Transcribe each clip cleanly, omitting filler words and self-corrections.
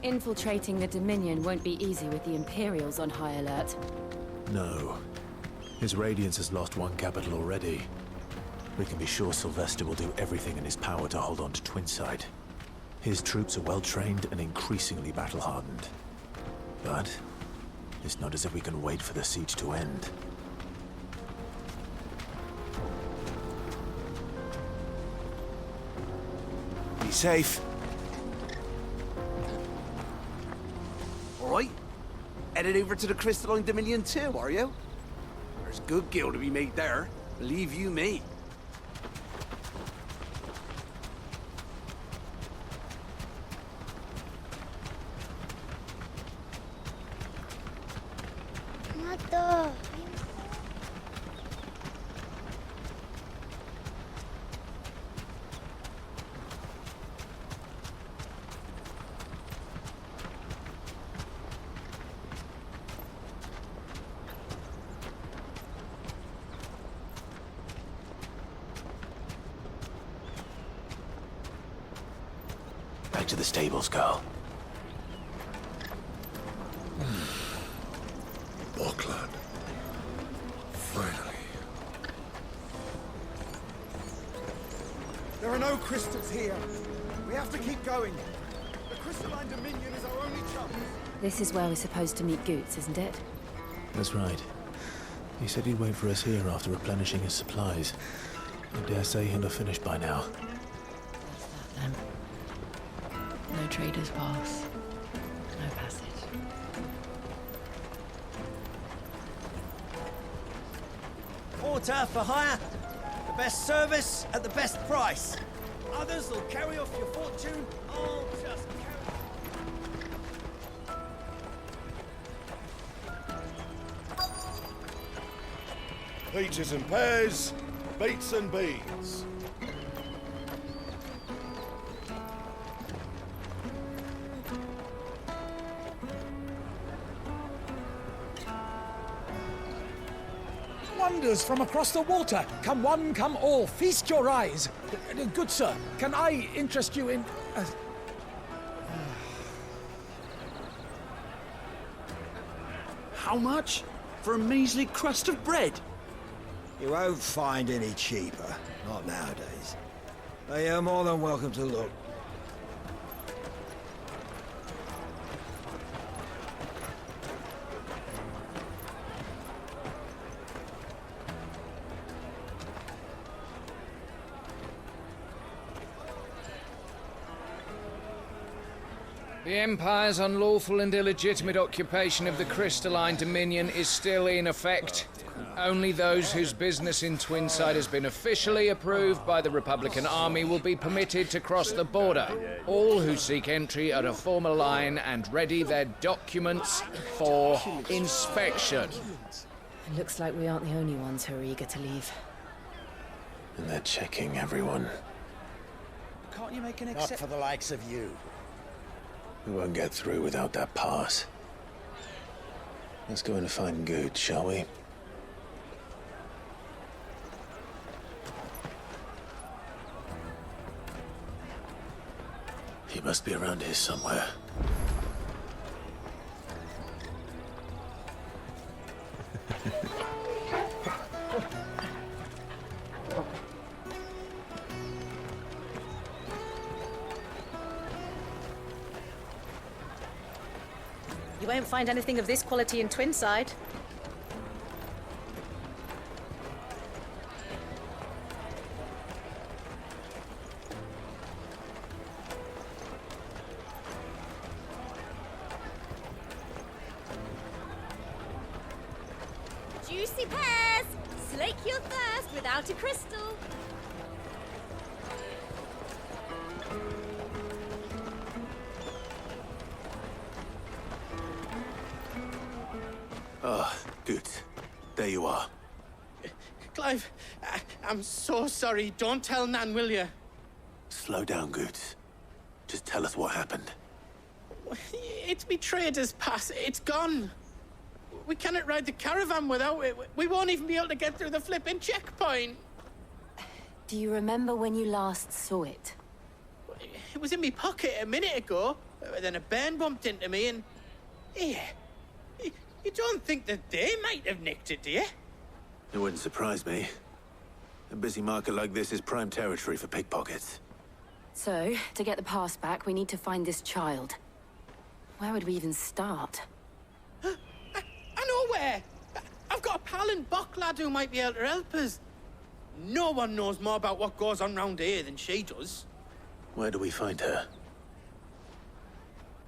Infiltrating the Dominion won't be easy with the Imperials on high alert. No. His Radiance has lost one capital already. We can be sure Sylvester will do everything in his power to hold on to Twinside. His troops are well-trained and increasingly battle-hardened. But it's not as if we can wait for the siege to end. Be safe. All right. Headed over to the Crystalline Dominion too, are you? There's good gil to be made there. Believe you me. Back to the stables, girl. Auckland. Finally. There are no crystals here. We have to keep going. The Crystalline Dominion is our only chance. This is where we're supposed to meet Ďaď, isn't it? That's right. He said he'd wait for us here after replenishing his supplies. I dare say he'll have finished by now. That's that then. No traders pass. No passage. Porter for hire. The best service at the best price. Others will carry off your fortune. I'll just carry... Peaches and pears, beets and beans. Wonders from across the water. Come one, come all. Feast your eyes. Good sir, can I interest you in... How much? For a measly crust of bread? You won't find any cheaper. Not nowadays. But you're more than welcome to look. The Empire's unlawful and illegitimate occupation of the Crystalline Dominion is still in effect. Only those whose business in Twinside has been officially approved by the Republican Army will be permitted to cross the border. All who seek entry are to form a line and ready their documents for inspection. It looks like we aren't the only ones who are eager to leave. And they're checking everyone. Can't you make an Not exception? for the likes of you. We won't get through without that pass. Let's go in and find Ďaď, shall we? He must be around here somewhere. You won't find anything of this quality in Twinside. Juicy pears! Slake your thirst without a crystal. Ah, good. There you are. Clive, I'm so sorry. Don't tell Nan, will you? Slow down, Ďaď. Just tell us what happened. It's 𝚘𝚃 pass. It's gone. We cannot ride the caravan without it. We won't even be able to get through the flipping checkpoint. Do you remember when you last saw it? It was in my pocket a minute ago. Then a band bumped into me and... Yeah. You don't think that they might have nicked it, do you? It wouldn't surprise me. A busy market like this is prime territory for pickpockets. So, to get the pass back, we need to find this child. Where would we even start? I know where! I've got a pal in 𝙱𝙁𝙾𝙾 who might be able to help us. No one knows more about what goes on round here than she does. Where do we find her?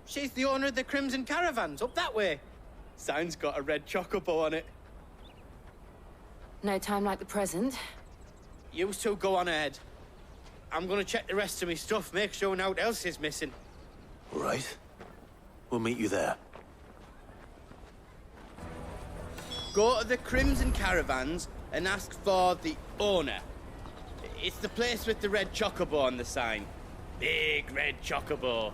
She's the owner of the Crimson Caravans, up that way. Sign's got a red chocobo on it. No time like the present. You two go on ahead. I'm gonna check the rest of my stuff, make sure nothing else is missing. All right. We'll meet you there. Go to the Crimson Caravans and ask for the owner. It's the place with the red chocobo on the sign. Big red chocobo.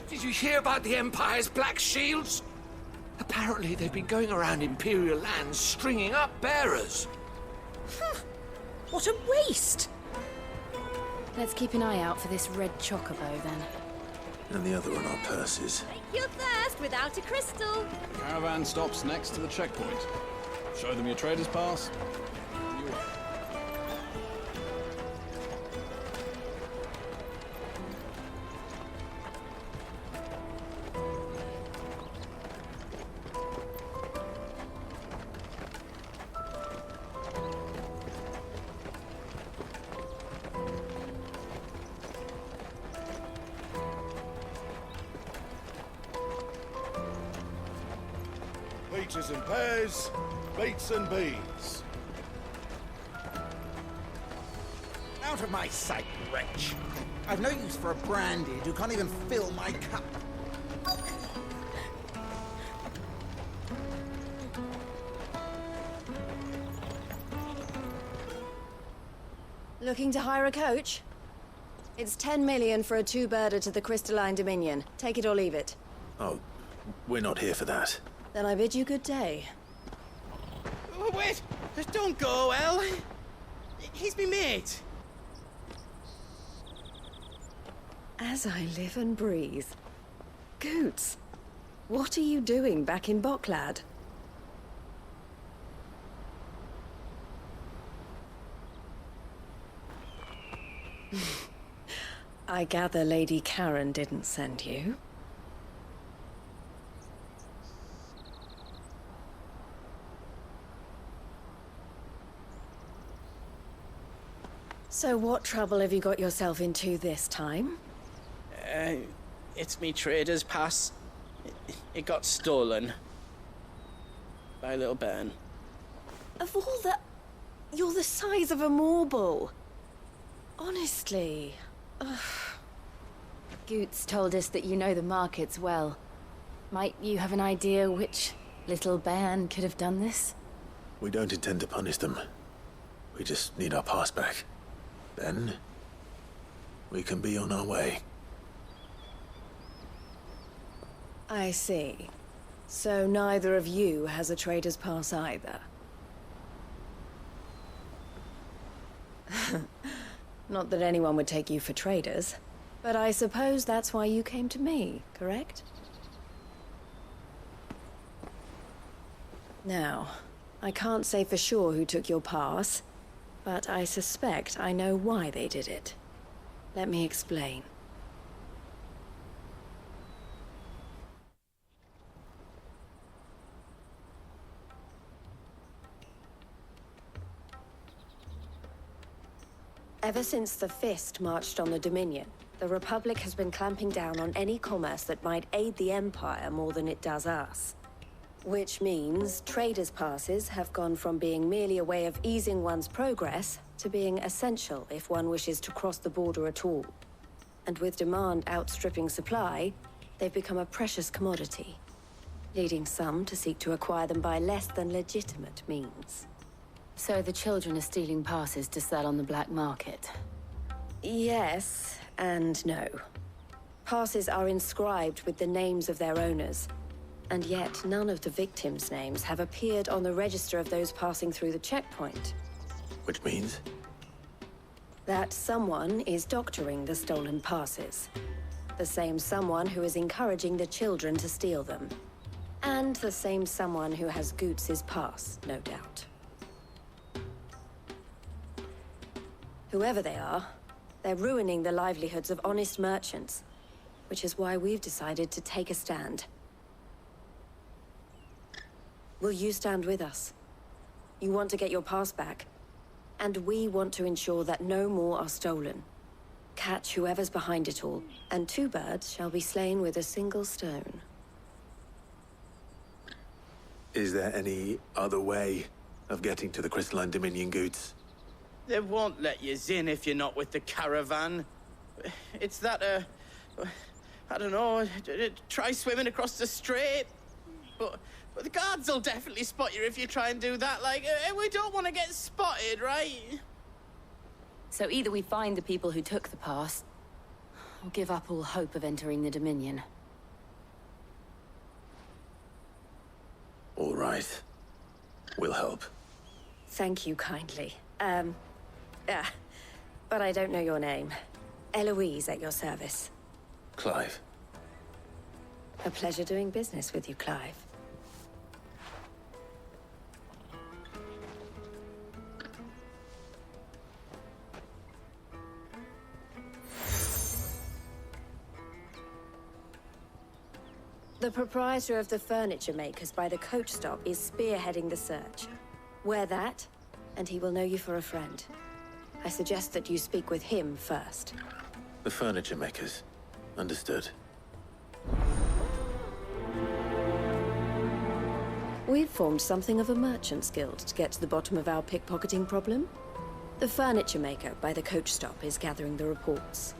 Did you hear about the Empire's Black Shields? Apparently they've been going around Imperial lands stringing up bearers. What a waste! Let's keep an eye out for this red chocobo, then. And the other on our purses. Slake your thirst without a crystal. The caravan stops next to the checkpoint. Show them your trader's pass. You are. Peaches and pears, beets and beans. Out of my sight, wretch. I've no use for a brandy who can't even fill my cup. Looking to hire a coach? It's 10 million for a two-birder to the Crystalline Dominion. Take it or leave it. Oh, we're not here for that. Then I bid you good day. Oh, wait! Don't go, El. He's me mate. As I live and breathe. Goots, what are you doing back in 𝙱𝙁𝙾𝙾? I gather Lady Karen didn't send you. So what trouble have you got yourself into this time? It's me trader's pass. It got stolen. By a little bairn. Of all the... You're the size of a marble. Honestly. Ugh. Goots told us that you know the markets well. Might you have an idea which little bairn could have done this? We don't intend to punish them. We just need our pass back. Then, we can be on our way. I see. So neither of you has a trader's pass either. Not that anyone would take you for traders, but I suppose that's why you came to me, correct? Now, I can't say for sure who took your pass, but I suspect I know why they did it. Let me explain. Ever since the Fist marched on the Dominion, the Republic has been clamping down on any commerce that might aid the Empire more than it does us. Which means traders' passes have gone from being merely a way of easing one's progress to being essential if one wishes to cross the border at all. And with demand outstripping supply, they've become a precious commodity, leading some to seek to acquire them by less than legitimate means. So the children are stealing passes to sell on the black market? Yes, and no. Passes are inscribed with the names of their owners, and yet none of the victims' names have appeared on the register of those passing through the checkpoint. Which means? That someone is doctoring the stolen passes. The same someone who is encouraging the children to steal them. And the same someone who has 𝙱𝙻𝙾𝙾𝙳 pass, no doubt. Whoever they are, they're ruining the livelihoods of honest merchants, which is why we've decided to take a stand. Will you stand with us? You want to get your pass back, and we want to ensure that no more are stolen. Catch whoever's behind it all, and 2 birds shall be slain with a single stone. Is there any other way of getting to the Crystalline Dominion, 𝙱𝚁𝙾? They won't let you in if you're not with the caravan. It's that, I don't know, try swimming across the strait. But the guards will definitely spot you if you try and do that. Like, we don't want to get spotted, right? So either we find the people who took the pass, or give up all hope of entering the Dominion. All right. We'll help. Thank you kindly. But I don't know your name. Eloise at your service. Clive. A pleasure doing business with you, Clive. The proprietor of the furniture makers by the coach stop is spearheading the search. Wear that, and he will know you for a friend. I suggest that you speak with him first. The furniture makers. Understood. We've formed something of a merchant's guild to get to the bottom of our pickpocketing problem. The furniture maker by the coach stop is gathering the reports.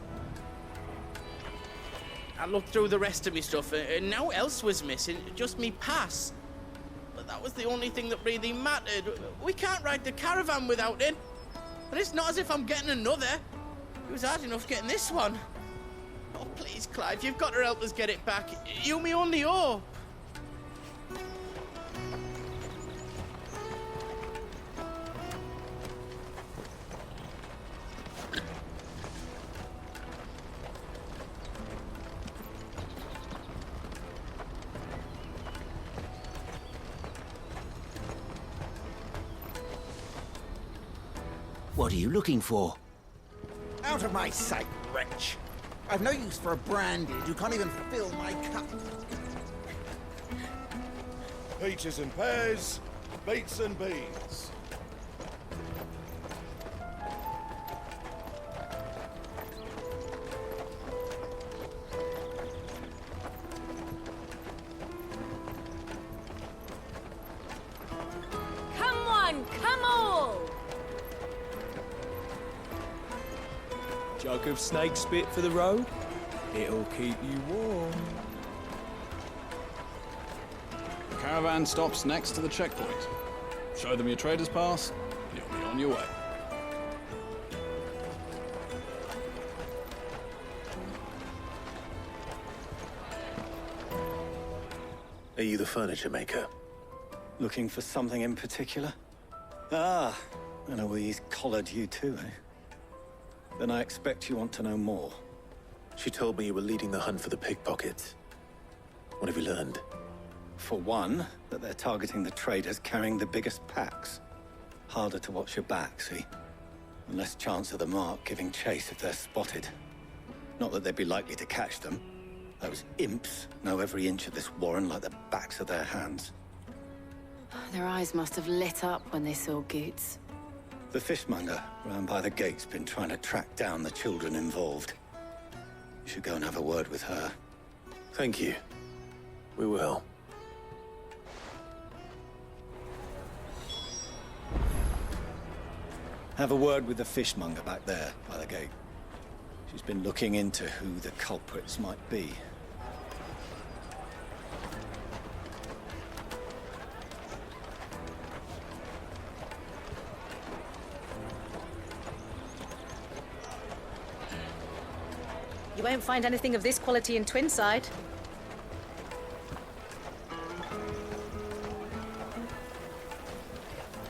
I looked through the rest of me stuff, and now else was missing, just me pass. But that was the only thing that really mattered. We can't ride the caravan without it. And it's not as if I'm getting another. It was hard enough getting this one. Oh, please, Clive, you've got to help us get it back. You me only hope. What are you looking for? Out of my sight, wretch. I've no use for a brandy who can't even fill my cup. Peaches and pears, beets and beans. Come on, come all! Jug of snake spit for the road? It'll keep you warm. The caravan stops next to the checkpoint. Show them your trader's pass, and you'll be on your way. Are you the furniture maker? Looking for something in particular? Ah, Eloise collared you too, eh? Then I expect you want to know more. She told me you were leading the hunt for the pickpockets. What have you learned? For one, that they're targeting the traders carrying the biggest packs. Harder to watch your back, see? And less chance of the mark giving chase if they're spotted. Not that they'd be likely to catch them. Those imps know every inch of this warren like the backs of their hands. Their eyes must have lit up when they saw 𝙱𝙻𝙾𝙺. The fishmonger round by the gate's been trying to track down the children involved. You should go and have a word with her. Thank you. We will. Have a word with the fishmonger back there by the gate. She's been looking into who the culprits might be. You won't find anything of this quality in Twinside.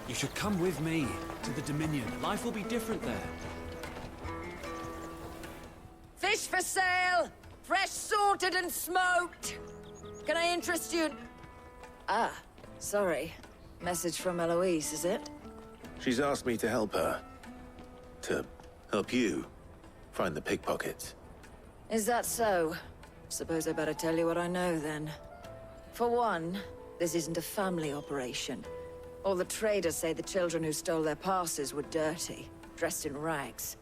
You should come with me to the Dominion. Life will be different there. Fish for sale! Fresh sorted and smoked. Can I interest you in... Ah, sorry. Message from Eloise, is it? She's asked me to help her. To help you find the pickpockets. Is that so? Suppose I better tell you what I know, then. For one, this isn't a family operation. All the traders say the children who stole their passes were dirty, dressed in rags.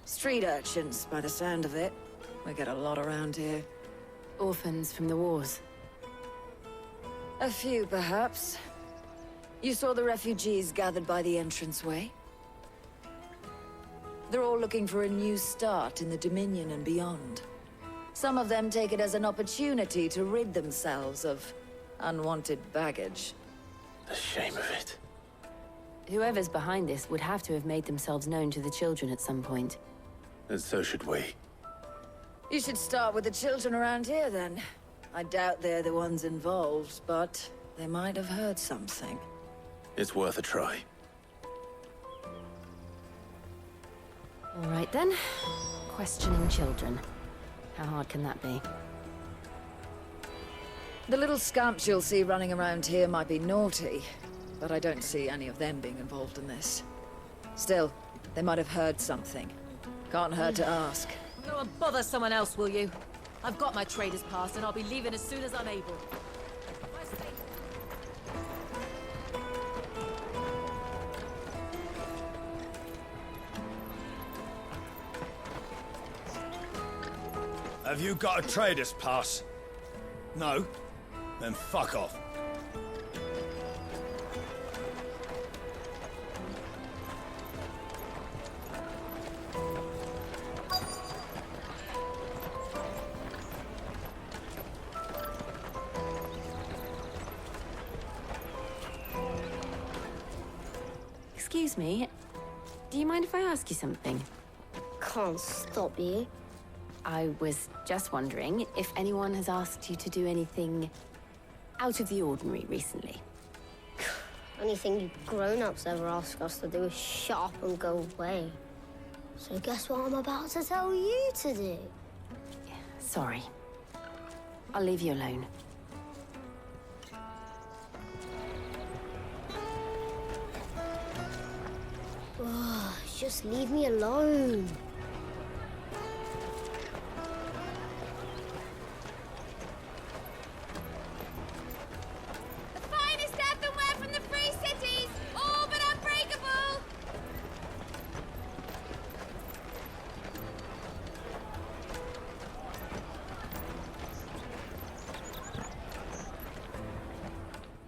Street urchins, by the sound of it. We get a lot around here. Orphans from the wars. A few, perhaps. You saw the refugees gathered by the entranceway? They're all looking for a new start in the Dominion and beyond. Some of them take it as an opportunity to rid themselves of unwanted baggage. The shame of it. Whoever's behind this would have to have made themselves known to the children at some point. And so should we. You should start with the children around here, then. I doubt they're the ones involved, but they might have heard something. It's worth a try. All right, then. Questioning children. How hard can that be? The little scamps you'll see running around here might be naughty, but I don't see any of them being involved in this. Still, they might have heard something. Can't hurt to ask. Go and bother someone else, will you? I've got my trader's pass and I'll be leaving as soon as I'm able. Have you got a trader's pass? No? Then fuck off. Excuse me, do you mind if I ask you something? Can't stop you. I was just wondering if anyone has asked you to do anything out of the ordinary recently. Anything you grown-ups ever ask us to do is shut up and go away. So guess what I'm about to tell you to do? Sorry. I'll leave you alone. Oh, just leave me alone. The finest earthenware from the free cities, all but unbreakable.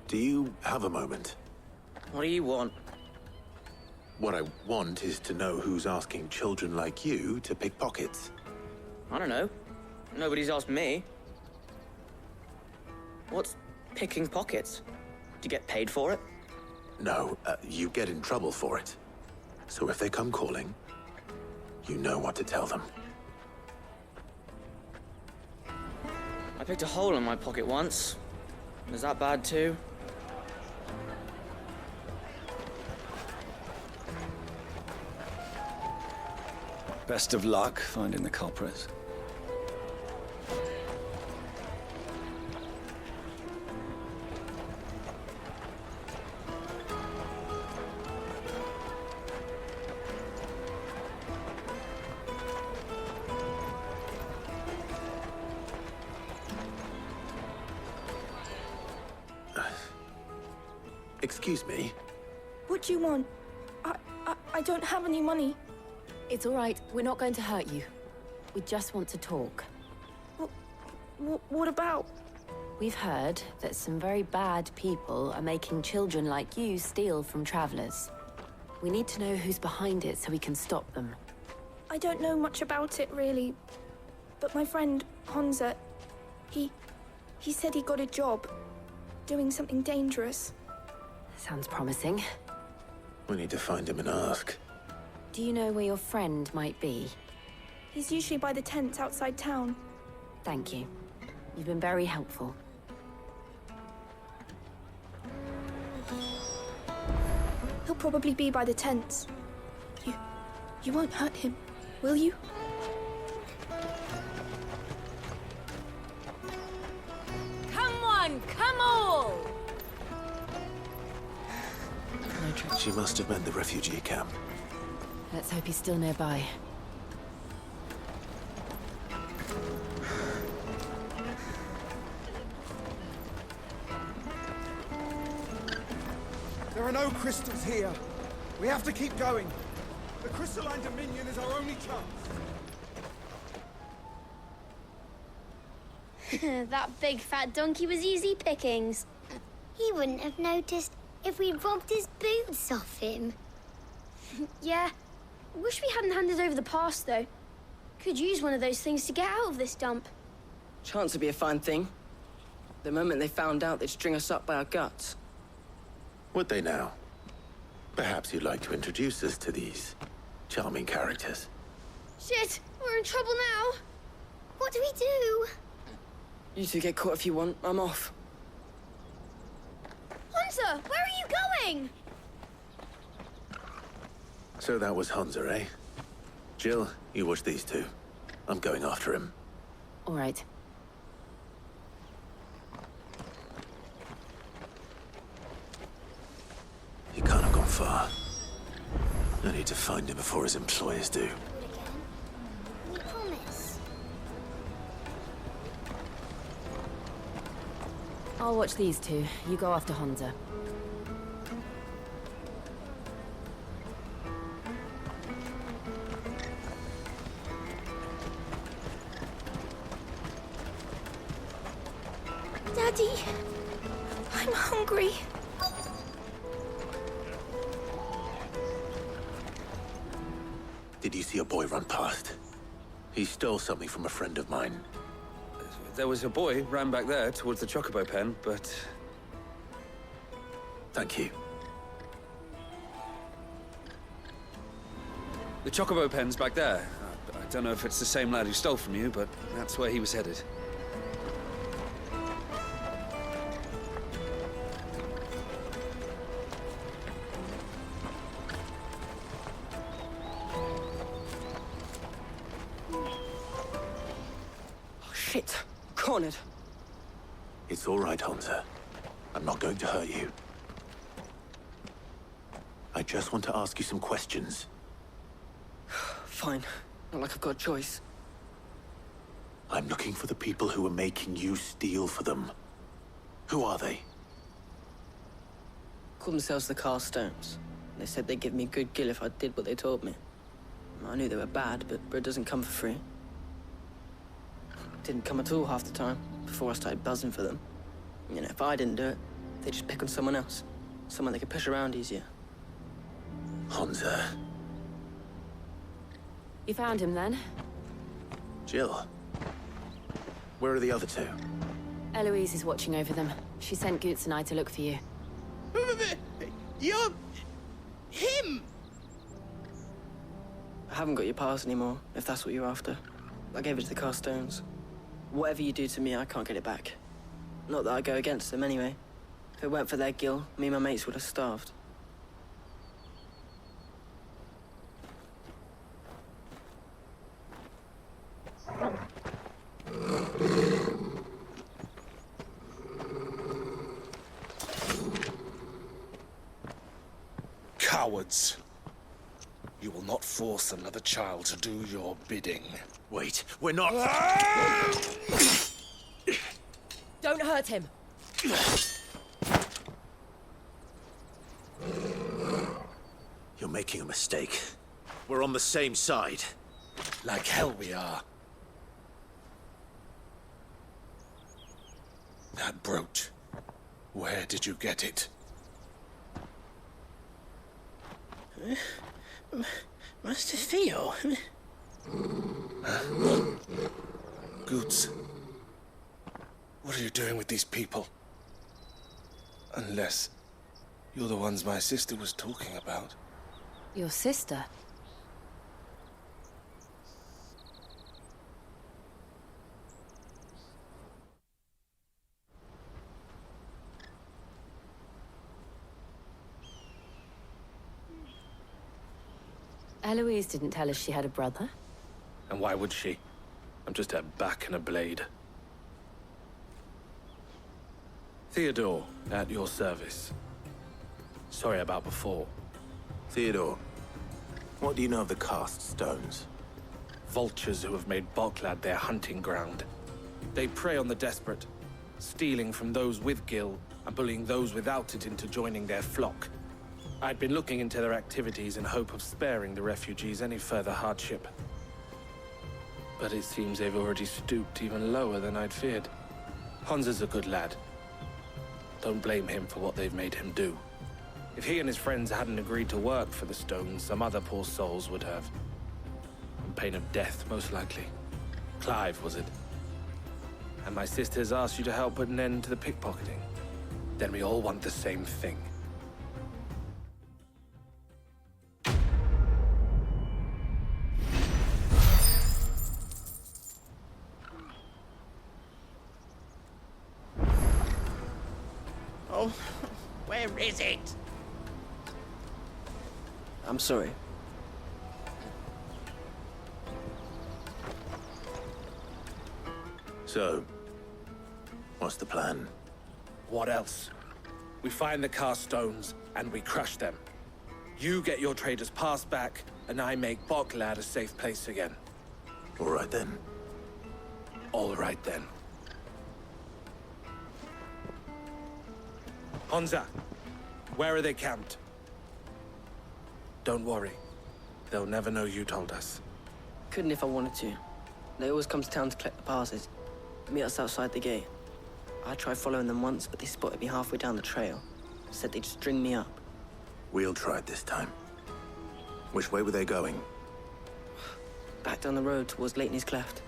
Do you have a moment? What do you want? What I want is to know who's asking children like you to pick pockets. I don't know. Nobody's asked me. What's picking pockets? Do you get paid for it? No, you get in trouble for it. So if they come calling, you know what to tell them. I picked a hole in my pocket once. Was that bad too? Best of luck finding the culprits. Excuse me? What do you want? I don't have any money. It's all right. We're not going to hurt you. We just want to talk. What about? We've heard that some very bad people are making children like you steal from travelers. We need to know who's behind it so we can stop them. I don't know much about it, really. But my friend, 𝙱𝙻𝙾𝙾, he said he got a job doing something dangerous. Sounds promising. We need to find him and ask. Do you know where your friend might be? He's usually by the tents outside town. Thank you. You've been very helpful. He'll probably be by the tents. You won't hurt him, will you? She must have meant the refugee camp. Let's hope he's still nearby. There are no crystals here. We have to keep going. The crystalline dominion is our only chance. That big fat donkey was easy pickings. He wouldn't have noticed if we'd robbed his boots off him. Yeah. Wish we hadn't handed over the pass, though. Could use one of those things to get out of this dump. Chance would be a fine thing. The moment they found out, they'd string us up by our guts. Would they now? Perhaps you'd like to introduce us to these charming characters. Shit, we're in trouble now. What do we do? You two get caught if you want. I'm off. Hunter, where are you going? So that was Hunter, eh? Jill, you watch these two. I'm going after him. All right. He can't have gone far. I need to find him before his employers do. We promise. I'll watch these two. You go after Hunter. Daddy, I'm hungry. Did you see a boy run past? He stole something from a friend of mine. There was a boy ran back there towards the Chocobo pen, but... Thank you. The Chocobo pen's back there. I don't know if it's the same lad who stole from you, but that's where he was headed. Shit. Cornered. It's all right, Hunter. I'm not going to hurt you. I just want to ask you some questions. Fine. Not like I've got a choice. I'm looking for the people who are making you steal for them. Who are they? Call themselves the Carstones. They said they'd give me good gill if I did what they told me. I knew they were bad, but bread doesn't come for free. Didn't come at all half the time, before I started buzzing for them. You know, if I didn't do it, they'd just pick on someone else. Someone they could push around easier. Hunter. You found him, then? Jill. Where are the other two? Eloise is watching over them. She sent 𝚱𝚀 and I to look for you. You're... him! I haven't got your pass anymore, if that's what you're after. I gave it to the Carstones. Whatever you do to me, I can't get it back. Not that I go against them, anyway. If it weren't for their gill, me and my mates would have starved. Cowards. You will not force another child to do your bidding. Wait, we're not... Don't hurt him. You're making a mistake. We're on the same side. Like hell we are. That brooch. Where did you get it? Master Theo? Goots. What are you doing with these people? Unless you're the ones my sister was talking about. Your sister? Eloise didn't tell us she had a brother. And why would she? I'm just her back and a blade. Theodore, at your service. Sorry about before. Theodore, what do you know of the cast stones? Vultures who have made 𝚁𝙁 their hunting ground. They prey on the desperate, stealing from those with Gil and bullying those without it into joining their flock. I'd been looking into their activities in hope of sparing the refugees any further hardship. But it seems they've already stooped even lower than I'd feared. Ḥ'onza's a good lad. Don't blame him for what they've made him do. If he and his friends hadn't agreed to work for the stones, some other poor souls would have. On pain of death, most likely. Clive, was it? And my sisters asked you to help put an end to the pickpocketing. Then we all want the same thing. Oh, where is it? I'm sorry. So, what's the plan? What else? We find the cast stones and we crush them. You get your trader's pass back, and I make 𝚁𝙁 a safe place again. All right then. All right then. Ḥ'onza, where are they camped? Don't worry. They'll never know you told us. Couldn't if I wanted to. They always come to town to collect the passes. Meet us outside the gate. I tried following them once, but they spotted me halfway down the trail. Said they'd string me up. We'll try it this time. Which way were they going? Back down the road towards 𝚂𝚃𝙾𝙀 Cleft.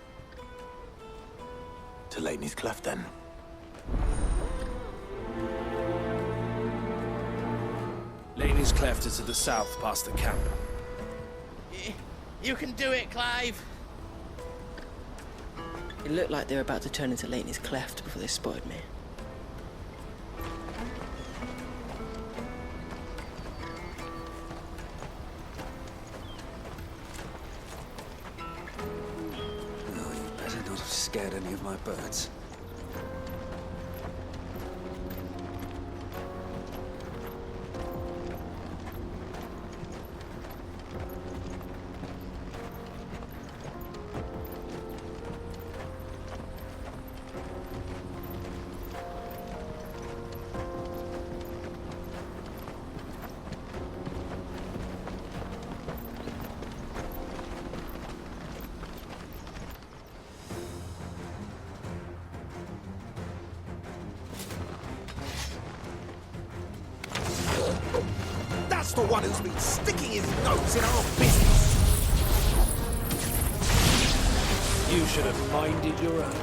To 𝚂𝚃𝙾𝙀 Cleft, then. 𝚂𝚃𝙾𝙀 Cleft is to the south, past the camp. You can do it, Clive! It looked like they were about to turn into 𝚂𝚃𝙾𝙀 Cleft before they spotted me. Oh, you better not have scared any of my birds. That's the one who's been sticking his nose in our business. You should have minded your own.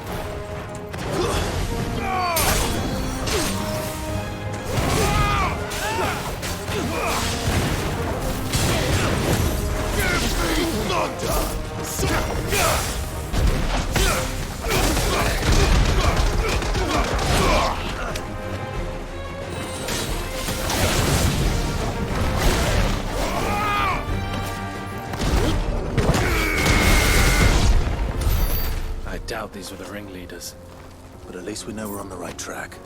I doubt these were the ringleaders. But at least we know we're on the right track.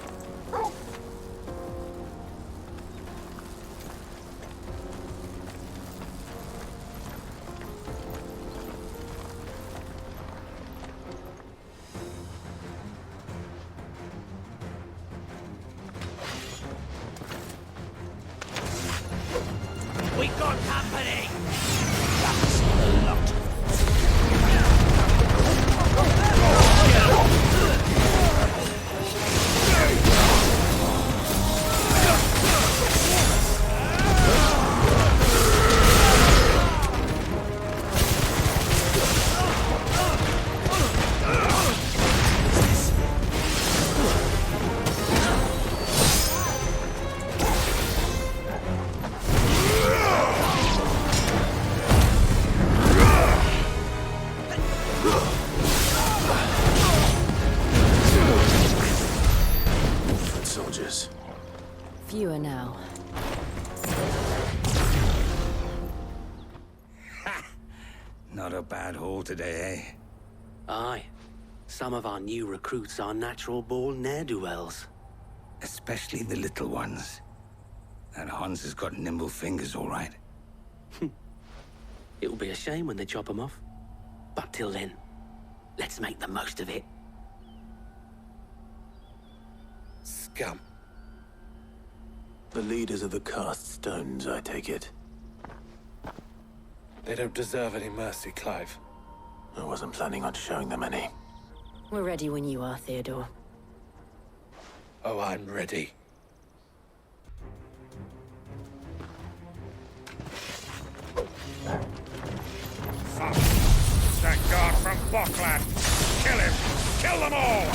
We got company! That's a lot. Soldiers. Fewer now. Not a bad haul today, eh? Aye. Some of our new recruits are natural-born ne'er-do-wells. Especially the little ones. That Hans has got nimble fingers, all right. It will be a shame when they chop them off. But till then, let's make the most of it. Scum. The leaders of the cast stones, I take it. They don't deserve any mercy, Clive. I wasn't planning on showing them any. We're ready when you are, Theodore. Oh, I'm ready. That guard from Ɓoclad! Kill him! Kill them all!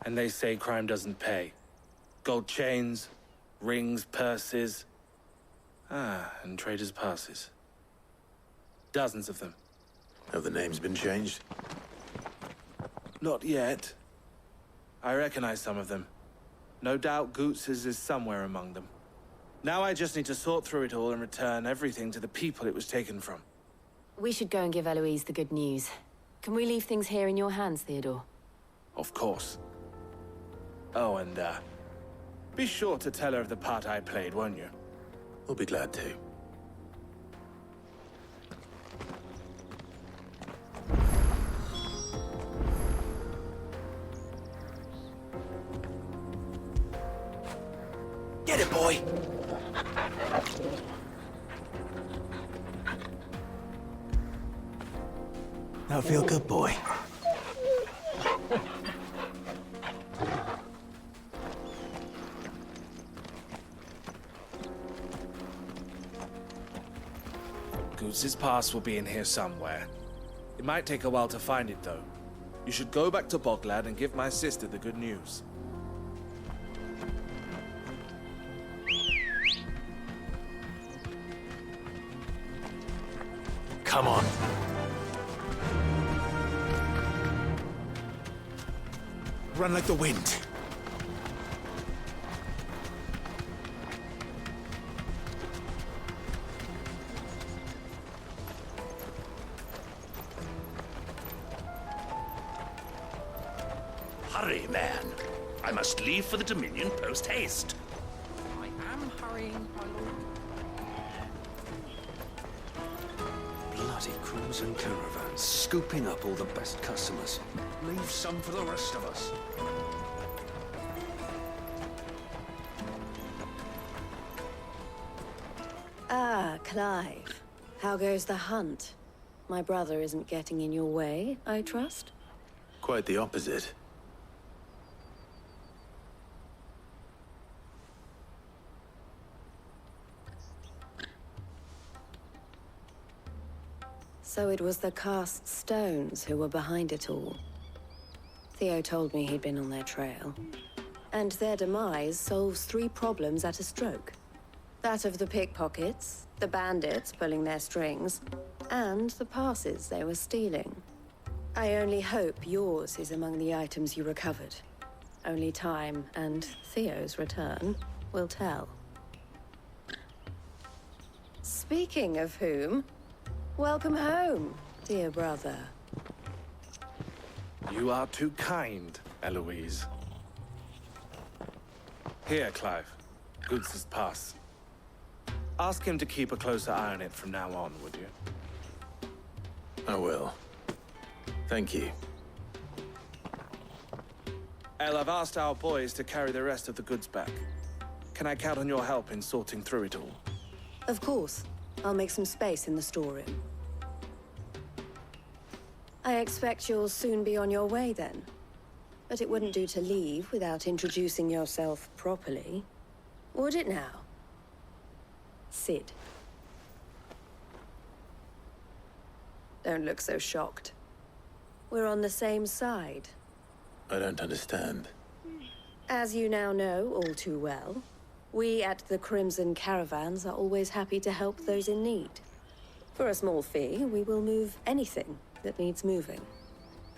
And they say crime doesn't pay. Gold chains, rings, purses. And traders' passes. Dozens of them. Have the names been changed? Not yet. I recognize some of them. No doubt 𝙱𝙻𝙾𝙾 is somewhere among them. Now I just need to sort through it all and return everything to the people it was taken from. We should go and give Eloise the good news. Can we leave things here in your hands, Theodore? Of course. Oh, and, be sure to tell her of the part I played, won't you? We'll be glad to. Get it, boy! Now feel good, boy. 𝙱𝙻𝙾𝙾𝙳's pass will be in here somewhere. It might take a while to find it, though. You should go back to Ɓoclad and give my sister the good news. Come on. Run like the wind. Hurry, man. I must leave for the Dominion post-haste. I am hurrying, my lord. Bloody crimson caravans, scooping up all the best customers. Leave some for the rest of us. Ah, Clive. How goes the hunt? My brother isn't getting in your way, I trust? Quite the opposite. So it was the cast stones who were behind it all. Theo told me he'd been on their trail. And their demise solves 3 problems at a stroke. That of the pickpockets, the bandits pulling their strings, and the passes they were stealing. I only hope yours is among the items you recovered. Only time and Theo's return will tell. Speaking of whom, welcome home, dear brother. You are too kind, Eloise. Here, Clive. 𝙱𝙻𝙾𝙾𝙳 pass. Ask him to keep a closer eye on it from now on, would you? I will. Thank you. I've asked our boys to carry the rest of the goods back. Can I count on your help in sorting through it all? Of course. I'll make some space in the storeroom. I expect you'll soon be on your way then. But it wouldn't do to leave without introducing yourself properly. Would it now? Cid. Don't look so shocked. We're on the same side. I don't understand. As you now know all too well, we at the Crimson Caravans are always happy to help those in need. For a small fee, we will move anything that needs moving.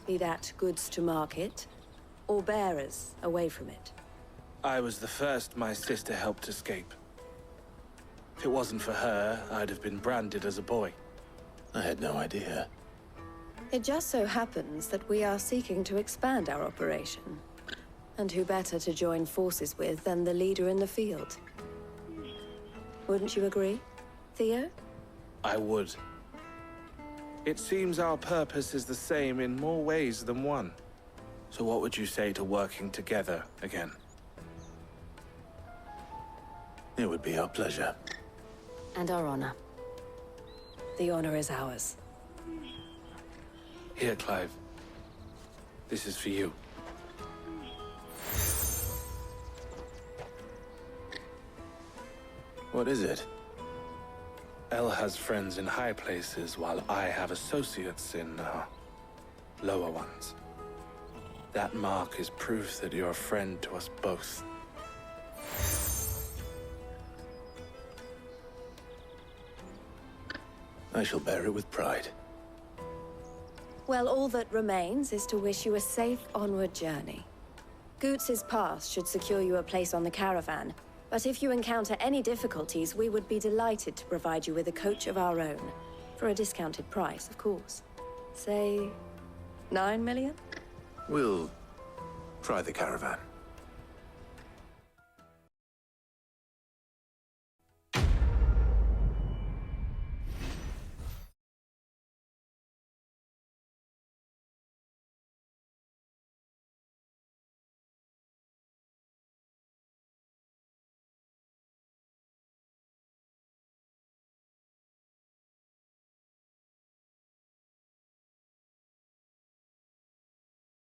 Be that goods to market, or bearers away from it. I was the first my sister helped escape. If it wasn't for her, I'd have been branded as a boy. I had no idea. It just so happens that we are seeking to expand our operation. And who better to join forces with than the leader in the field? Wouldn't you agree, Theo? I would. It seems our purpose is the same in more ways than one. So what would you say to working together again? It would be our pleasure. And our honor. The honor is ours. Here, Clive. This is for you. What is it? El has friends in high places, while I have associates in, lower ones. That mark is proof that you're a friend to us both. I shall bear it with pride. Well, all that remains is to wish you a safe onward journey. 𝙱𝙻𝙾𝙺 pass should secure you a place on the caravan, but if you encounter any difficulties, we would be delighted to provide you with a coach of our own. For a discounted price, of course. Say, 9 million? We'll try the caravan.